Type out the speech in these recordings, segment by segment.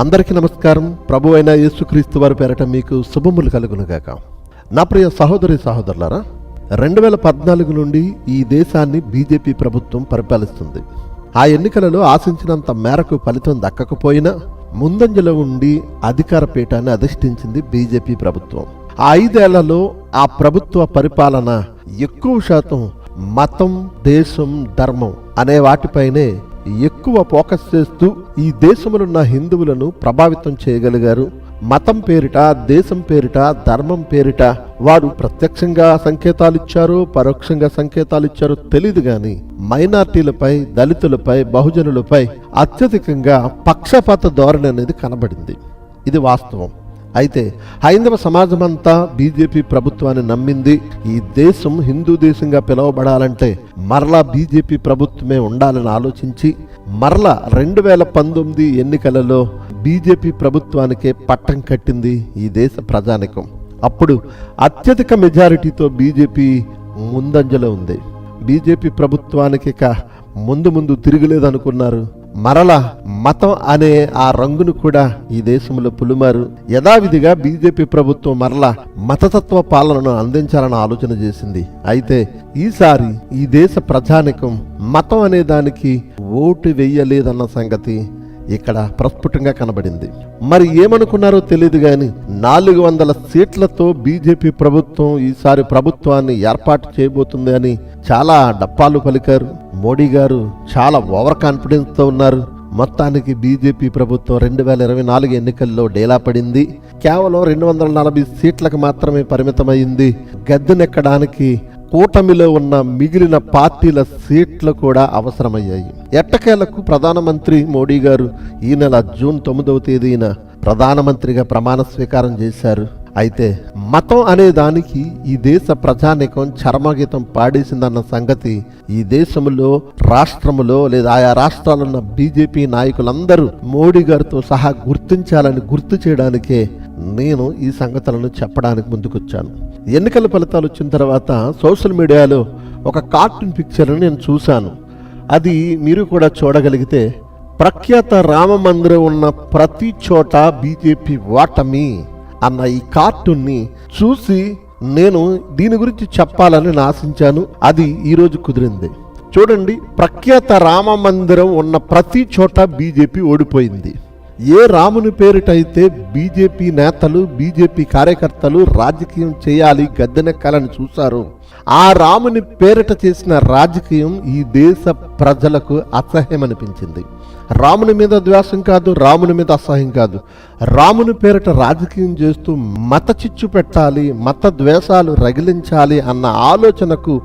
అందరికీ నమస్కారం. ప్రభు అయిన యేసుక్రీస్తు వారి పేరట మీకు శుభములు కలుగునుగాక. నా ప్రియ సహోదరి సహోదరులారా, 2014 నుండి ఈ దేశాన్ని బీజేపీ ప్రభుత్వం పరిపాలిస్తుంది. ఆ ఎన్నికలలో ఆశించినంత మేరకు ఫలితం దక్కకపోయినా ముందంజలో ఉండి అధికార పీఠాన్ని అధిష్ఠించింది బీజేపీ ప్రభుత్వం. ఆ 5 ఏళ్లలో ఆ ప్రభుత్వ పరిపాలన ఎక్కువ శాతం మతం, దేశం, ధర్మం అనే వాటిపైనే ఎక్కువ ఫోకస్ చేస్తూ ఈ దేశంలోన్న హిందువులను ప్రభావితం చేయగలిగారు. మతం పేరిట, దేశం పేరిట, ధర్మం పేరిట వారు ప్రత్యక్షంగా సంకేతాలు ఇచ్చారో పరోక్షంగా సంకేతాలు ఇచ్చారో తెలియదు గాని మైనార్టీలపై, దళితులపై, బహుజనులపై అత్యధికంగా పక్షపాత ధోరణి అనేది కనబడింది. ఇది వాస్తవం. అయితే హైందవ సమాజమంతా బీజేపీ ప్రభుత్వాన్ని నమ్మింది. ఈ దేశం హిందూ దేశంగా పిలువబడాలంటే మరలా బీజేపీ ప్రభుత్వమే ఉండాలని ఆలోచించి మరలా 2019 ఎన్నికలలో బీజేపీ ప్రభుత్వానికే పట్టం కట్టింది ఈ దేశ ప్రజానికం. అప్పుడు అత్యధిక మెజారిటీతో బీజేపీ ముందంజలో ఉంది. బీజేపీ ప్రభుత్వానికి ఇక ముందు తిరగలేదనుకున్నారు. మరలా మతం అనే ఆ రంగును కూడా ఈ దేశంలో పులిమారు. యథావిధిగా బీజేపీ ప్రభుత్వం మరలా మతతత్వ పాలనను అందించాలని ఆలోచన చేసింది. అయితే ఈసారి ఈ దేశ ప్రజానికం మతం అనే దానికి ఓటు వెయ్యలేదన్న సంగతి ఇక్కడ ప్రస్ఫుటంగా కనబడింది. మరి ఏమనుకున్నారో తెలియదు గాని 400 సీట్లతో బీజేపీ ప్రభుత్వం ఈసారి ప్రభుత్వాన్ని ఏర్పాటు చేయబోతుంది అని చాలా డప్పాలు పలికారు. మోడీ గారు చాలా ఓవర్ కాన్ఫిడెన్స్ తో ఉన్నారు. మొత్తానికి బీజేపీ ప్రభుత్వం 2024 ఎన్నికల్లో డేలా పడింది. కేవలం 240 సీట్లకు మాత్రమే పరిమితమైంది. గద్దెనెక్కడానికి కూటమిలో ఉన్న మిగిలిన పార్టీల సీట్లు కూడా అవసరమయ్యాయి. ఎట్టకేలకు ప్రధానమంత్రి మోడీ గారు ఈ నెల జూన్ 9వ తేదీన ప్రధానమంత్రిగా ప్రమాణ స్వీకారం చేశారు. అయితే మతం అనే దానికి ఈ దేశ ప్రజానీకం చరమగీతం పాడేసిందన్న సంగతి ఈ దేశంలో, రాష్ట్రములో లేదా ఆయా రాష్ట్రాలున్న బీజేపీ నాయకులందరూ మోడీ గారితో సహా గుర్తించాలని గుర్తు చేయడానికే నేను ఈ సంగతులను చెప్పడానికి ముందుకొచ్చాను. ఎన్నికల ఫలితాలు వచ్చిన తర్వాత సోషల్ మీడియాలో ఒక కార్టూన్ పిక్చర్ని నేను చూశాను. అది మీరు కూడా చూడగలిగితే, ప్రఖ్యాత రామ మందిరం ఉన్న ప్రతి చోట బీజేపీ ఓటమి అన్న ఈ కార్టూన్ని చూసి నేను దీని గురించి చెప్పాలని ఆశించాను. అది ఈరోజు కుదిరింది. చూడండి, ప్రఖ్యాత రామ మందిరం ఉన్న ప్రతి చోట బీజేపీ ఓడిపోయింది. ఏ రాముని పేరిటైతే బీజేపీ నేతలు, బీజేపీ కార్యకర్తలు రాజకీయం చేయాలి, గద్దెనెక్కాలని చూశారు, ఆ రాముని పేరిట చేసిన రాజకీయం ఈ దేశ ప్రజలకు అసహ్యం అనిపించింది. రాముని మీద ద్వేషం కాదు, రాముని మీద అసహ్యం కాదు, రాముని పేరిట రాజకీయం చేస్తూ మత చిచ్చు పెట్టాలి, మత ద్వేషాలు రగిలించాలి అన్న ఆలోచనకు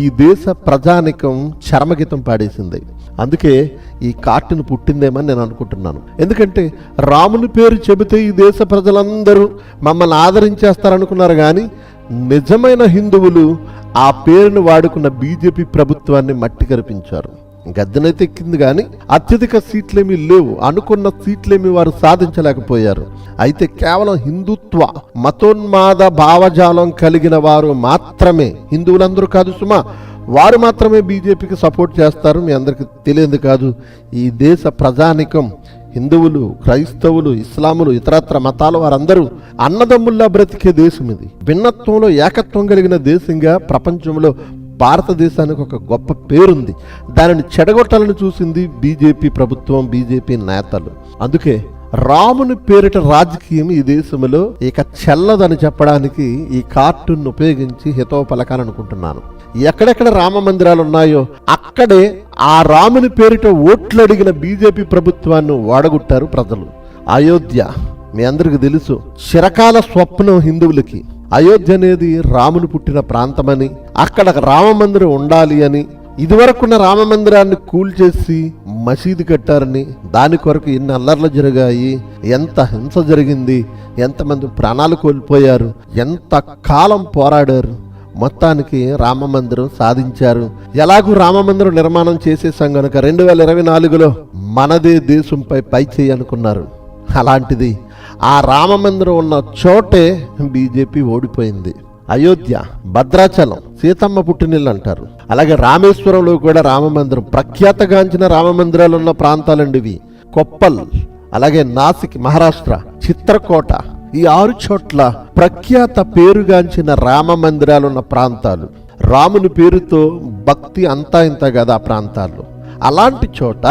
ఈ దేశ ప్రజానికం చరమగీతం పాడేసింది. అందుకే ఈ కార్టూన్ పుట్టిందేమని నేను అనుకుంటున్నాను. ఎందుకంటే రాముని పేరు చెబితే ఈ దేశ ప్రజలందరూ మమ్మల్ని ఆదరించేస్తారనుకున్నారు కానీ నిజమైన హిందువులు ఆ పేరును వాడుకున్న బీజేపీ ప్రభుత్వాన్ని మట్టి కరిపించారు. గద్దెనైతే ఎక్కింది కానీ అత్యధిక సీట్లేమీ లేవు. అనుకున్న సీట్లేమీ వారు సాధించలేకపోయారు. అయితే కేవలం హిందుత్వ మతోన్మాద భావజాలం కలిగిన వారు మాత్రమే, హిందువులందరూ కాదు సుమా, వారు మాత్రమే బీజేపీకి సపోర్ట్ చేస్తారు. మీ అందరికీ తెలియదు కాదు, ఈ దేశ ప్రజానికం హిందువులు, క్రైస్తవులు, ఇస్లాములు, ఇతరత్ర మతాల వారందరూ అన్నదమ్ముల్లా బ్రతికే దేశం ఇది. భిన్నత్వంలో ఏకత్వం కలిగిన దేశంగా ప్రపంచంలో భారతదేశానికి ఒక గొప్ప పేరుంది. దానిని చెడగొట్టాలని చూసింది బీజేపీ ప్రభుత్వం, బీజేపీ నేతలు. అందుకే రాముని పేరిట రాజకీయం ఈ దేశంలో ఇక చెల్లదని చెప్పడానికి ఈ కార్టూన్ ఉపయోగించి హితవు పలకాలనుకుంటున్నాను. ఎక్కడెక్కడ రామ మందిరాలు ఉన్నాయో అక్కడే ఆ రాముని పేరిట ఓట్లు అడిగిన బీజేపీ ప్రభుత్వాన్ని వాడగొట్టారు ప్రజలు. అయోధ్య మీ అందరికి తెలుసు, చిరకాల స్వప్నం హిందువులకి. అయోధ్య అనేది రాముని పుట్టిన ప్రాంతమని, అక్కడ రామ మందిరం ఉండాలి అని, ఇదివరకున్న రామ మందిరాన్ని కూల్చేసి మసీదు కట్టారని, దాని కొరకు ఎన్ని అల్లర్లు జరిగాయి, ఎంత హింస జరిగింది, ఎంతమంది ప్రాణాలు కోల్పోయారు, ఎంత కాలం పోరాడారు. మొత్తానికి రామ మందిరం సాధించారు. ఎలాగూ రామ మందిరం నిర్మాణం చేసేసాం గనుక 2024లో మనదే దేశంపై పై చేయి అనుకున్నారు. అలాంటిది ఆ రామ మందిరం ఉన్న చోటే బీజేపీ ఓడిపోయింది. అయోధ్య, భద్రాచలం సీతమ్మ పుట్టినిల్లు అంటారు. అలాగే రామేశ్వరంలో కూడా రామ మందిరం, ప్రఖ్యాతగాంచిన రామ మందిరాలు ఉన్న ప్రాంతాలండి ఇవి. కొప్పల్, అలాగే నాసిక్ మహారాష్ట్ర, చిత్రకోట, ఈ 6 చోట్ల ప్రఖ్యాత పేరుగాంచిన రామ మందిరాలున్న ప్రాంతాలు. రాముని పేరుతో భక్తి అంతా ఇంత కదా ఆ ప్రాంతాల్లో. అలాంటి చోట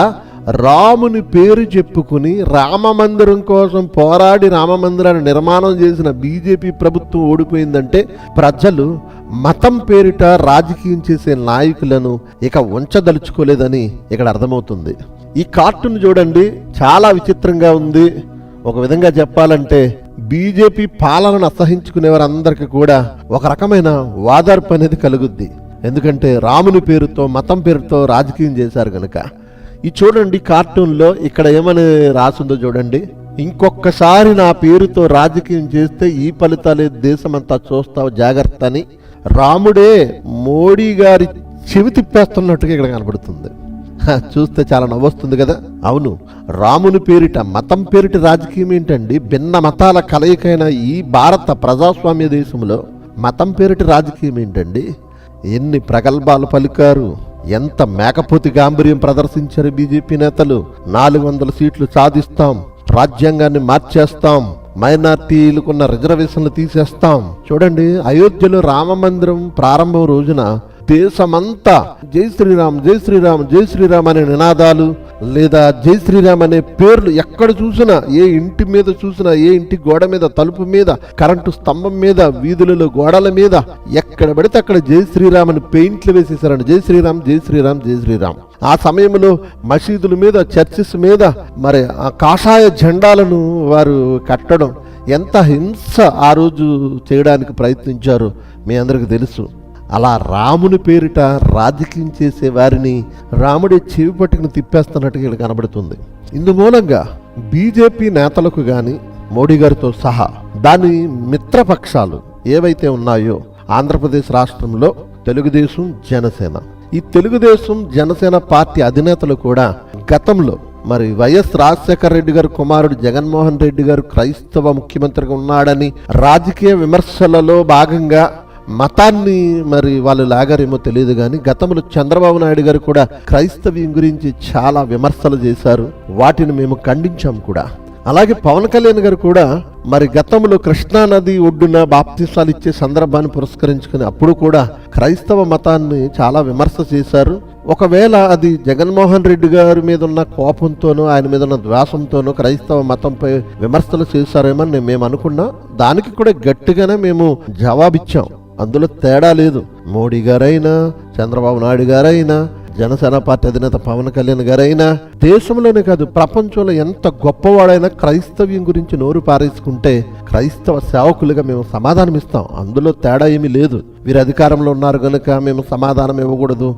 రాముని పేరు చెప్పుకుని రామ మందిరం కోసం పోరాడి రామ మందిరాన్ని నిర్మాణం చేసిన బీజేపీ ప్రభుత్వం ఓడిపోయిందంటే ప్రజలు మతం పేరిట రాజకీయం చేసే నాయకులను ఇక ఉంచదలుచుకోలేదని ఇక్కడ అర్థమవుతుంది. ఈ కార్టూన్ చూడండి, చాలా విచిత్రంగా ఉంది. ఒక విధంగా చెప్పాలంటే బీజేపీ పాలనను అసహించుకునే వారందరికీ కూడా ఒక రకమైన వాదార్పు అనేది కలుగుద్ది. ఎందుకంటే రాముని పేరుతో మతం పేరుతో రాజకీయం చేశారు కనుక. ఈ చూడండి కార్టూన్లో ఇక్కడ ఏమని రాసిందో చూడండి. ఇంకొకసారి నా పేరుతో రాజకీయం చేస్తే ఈ ఫలితాలే దేశమంతా చూస్తావు జాగ్రత్త అని రాముడే మోడీ గారి చెవి తిప్పేస్తున్నట్టుగా ఇక్కడ కనబడుతుంది. చూస్తే చాలా నవ్వొస్తుంది కదా. అవును, రాముని పేరిట మతం పేరిట రాజకీయం ఏంటండి? భిన్న మతాల కలయికైన ఈ భారత ప్రజాస్వామ్య దేశంలో మతం పేరిట రాజకీయం ఏంటండి? ఎన్ని ప్రగల్భాలు పలికారు, ఎంత మేకపోతి గాంభీర్యం ప్రదర్శించారు బీజేపీ నేతలు. 400 సీట్లు సాధిస్తాం, రాజ్యాంగాన్ని మార్చేస్తాం, మైనార్టీలకున్న రిజర్వేషన్లు తీసేస్తాం. చూడండి, అయోధ్యలో రామ మందిరం ప్రారంభం రోజున దేశమంతా జై శ్రీరామ్ జై శ్రీరామ్ జై శ్రీరామ్ అనే నినాదాలు లేదా జై శ్రీరామ్ అనే పేర్లు ఎక్కడ చూసినా, ఏ ఇంటి మీద చూసినా, ఏ ఇంటి గోడ మీద, తలుపు మీద, కరెంటు స్తంభం మీద, వీధులలో గోడల మీద ఎక్కడ పడితే అక్కడ జై శ్రీరామ్ అని పెయింట్లు వేసేసారండి. జై శ్రీరామ్ జై శ్రీరామ్ జై శ్రీరామ్. ఆ సమయంలో మసీదుల మీద, చర్చెస్ మీద మరి ఆ కాషాయ జెండాలను వారు కట్టడం, ఎంత హింస ఆ రోజు చేయడానికి ప్రయత్నించారో మీ అందరికీ తెలుసు. అలా రాముని పేరిట రాజకీయం చేసే వారిని రాముడి చెవి పట్టుకుని తిప్పేస్తున్నట్టుగా ఇక్కడ కనబడుతుంది. ఇందు మూలంగా బీజేపీ నేతలకు కానీ మోడీ గారితో సహా దాని మిత్రపక్షాలు ఏవైతే ఉన్నాయో ఆంధ్రప్రదేశ్ రాష్ట్రంలో తెలుగుదేశం, జనసేన, ఈ తెలుగుదేశం జనసేన పార్టీ అధినేతలు కూడా గతంలో మరి వైఎస్ రాజశేఖర రెడ్డి గారు కుమారుడు జగన్మోహన్ రెడ్డి గారు క్రైస్తవ ముఖ్యమంత్రిగా ఉన్నాడని రాజకీయ విమర్శలలో భాగంగా మతాన్ని మరి వాళ్ళు లాగారేమో తెలియదు కానీ గతంలో చంద్రబాబు నాయుడు గారు కూడా క్రైస్తవ్యం గురించి చాలా విమర్శలు చేశారు. వాటిని మేము ఖండించాం కూడా. అలాగే పవన్ కళ్యాణ్ గారు కూడా మరి గతంలో కృష్ణానది ఒడ్డున బాప్తిసాలు ఇచ్చే సందర్భాన్ని పురస్కరించుకుని అప్పుడు కూడా క్రైస్తవ మతాన్ని చాలా విమర్శ చేశారు. ఒకవేళ అది జగన్మోహన్ రెడ్డి గారి మీద ఉన్న కోపంతోనో ఆయన మీద ఉన్న ద్వేషంతోనో క్రైస్తవ మతంపై విమర్శలు చేశారేమని మేము అనుకున్నా. దానికి కూడా గట్టిగానే మేము జవాబిచ్చాం. అందులో తేడా లేదు. మోడీ గారైనా, చంద్రబాబు నాయుడు గారైనా, జనసేన పార్టీ అధినేత పవన్ కళ్యాణ్ గారైనా, దేశంలోనే కాదు ప్రపంచంలో ఎంత గొప్పవాడైనా క్రైస్తవ్యం గురించి నోరు పారేసుకుంటే క్రైస్తవ సేవకులుగా మేము సమాధానం ఇస్తాం. అందులో తేడా ఏమీ లేదు. వీరు అధికారంలో ఉన్నారు గనక మేము సమాధానం ఇవ్వకూడదు,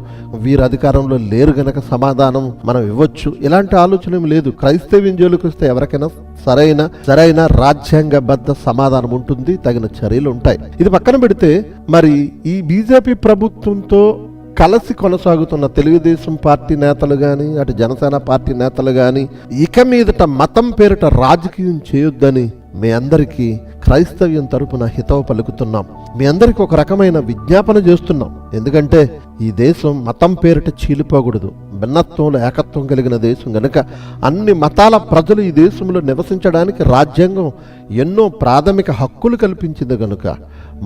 వీరు అధికారంలో లేరు గనక సమాధానం మనం ఇవ్వచ్చు, ఇలాంటి ఆలోచన ఏమి లేదు. క్రైస్తవ్యం జోలికి వస్తే ఎవరికైనా సరైన రాజ్యాంగబద్ధ సమాధానం ఉంటుంది, తగిన చర్యలు ఉంటాయి. ఇది పక్కన పెడితే మరి ఈ బీజేపీ ప్రభుత్వంతో కలిసి కొనసాగుతున్న తెలుగుదేశం పార్టీ నేతలు కానీ, అటు జనసేన పార్టీ నేతలు కానీ ఇక మీదట మతం పేరిట రాజకీయం చేయొద్దని మీ అందరికీ క్రైస్తవ్యం తరపున హితవు పలుకుతున్నాం. మీ అందరికీ ఒక రకమైన విజ్ఞాపన చేస్తున్నాం. ఎందుకంటే ఈ దేశం మతం పేరిట చీలిపోకూడదు. భిన్నత్వంలో ఏకత్వం కలిగిన దేశం గనుక అన్ని మతాల ప్రజలు ఈ దేశంలో నివసించడానికి రాజ్యాంగం ఎన్నో ప్రాథమిక హక్కులు కల్పించింది గనుక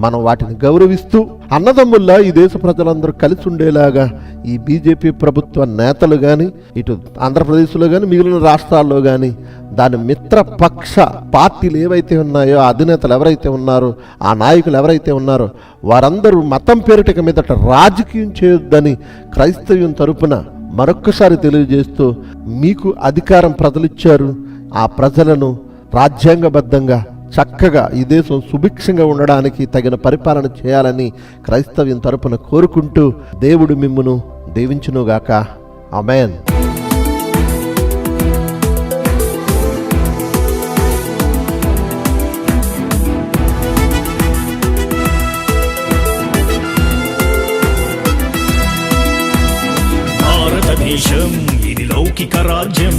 మనం వాటిని గౌరవిస్తూ అన్నదమ్ముల్లా ఈ దేశ ప్రజలందరూ కలిసి ఉండేలాగా ఈ బీజేపీ ప్రభుత్వ నేతలు కానీ, ఇటు ఆంధ్రప్రదేశ్లో కానీ మిగిలిన రాష్ట్రాల్లో కానీ దాని మిత్రపక్ష పార్టీలు ఏవైతే ఉన్నాయో, ఆ అధినేతలు ఎవరైతే ఉన్నారో, ఆ నాయకులు ఎవరైతే ఉన్నారో వారందరూ మతం పేరిట మీదట రాజకీయం చేయొద్దని క్రైస్తవ్యం తరపున మరొక్కసారి తెలియజేస్తూ, మీకు అధికారం ప్రజలిచ్చారు, ఆ ప్రజలను రాజ్యాంగబద్ధంగా చక్కగా ఈ దేశం సుభిక్షంగా ఉండడానికి తగిన పరిపాలన చేయాలని క్రైస్తవ్యం తరపున కోరుకుంటూ దేవుడు మిమ్మును దీవించునుగాక. ఆమేన్. భారతదేశం ఇది లౌకిక రాజ్యం,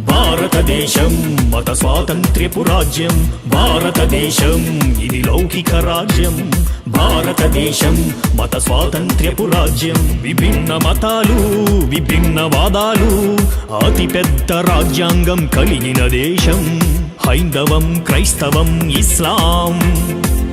భారతదేశం మత స్వాతంత్ర్యపు రాజ్యం, భారతదేశం ఇది లౌకిక రాజ్యం, భారతదేశం మత స్వాతంత్ర్యపు రాజ్యం. విభిన్న మతాలు విభిన్న వాదాలు అతి పెద్ద రాజ్యాంగం కలిగిన దేశం. హైందవం క్రైస్తవం ఇస్లాం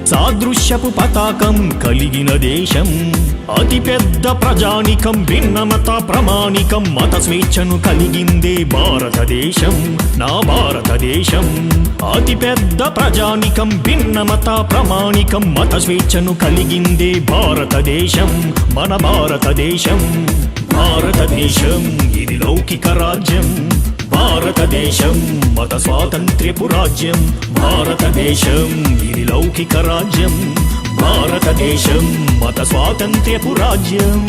సాదృశ్యపు పతాకం కలిగిన దేశం. అతి పెద్ద ప్రజానికం భిన్నమత ప్రమాణికం మత స్వేచ్ఛను కలిగిందే భారతదేశం నా భారతదేశం. అతి పెద్ద ప్రజానికం భిన్నమత ప్రమాణికం మత స్వేచ్ఛను కలిగిందే భారతదేశం మన భారతదేశం. భారతదేశం ఇది లౌకిక రాజ్యం. భారతదేశం మత స్వాతంత్ర్యపు రాజ్యం. భారతదేశం ఇది లౌకిక రాజ్యం. భారతదేశం మత స్వాతంత్ర్యపు రాజ్యం.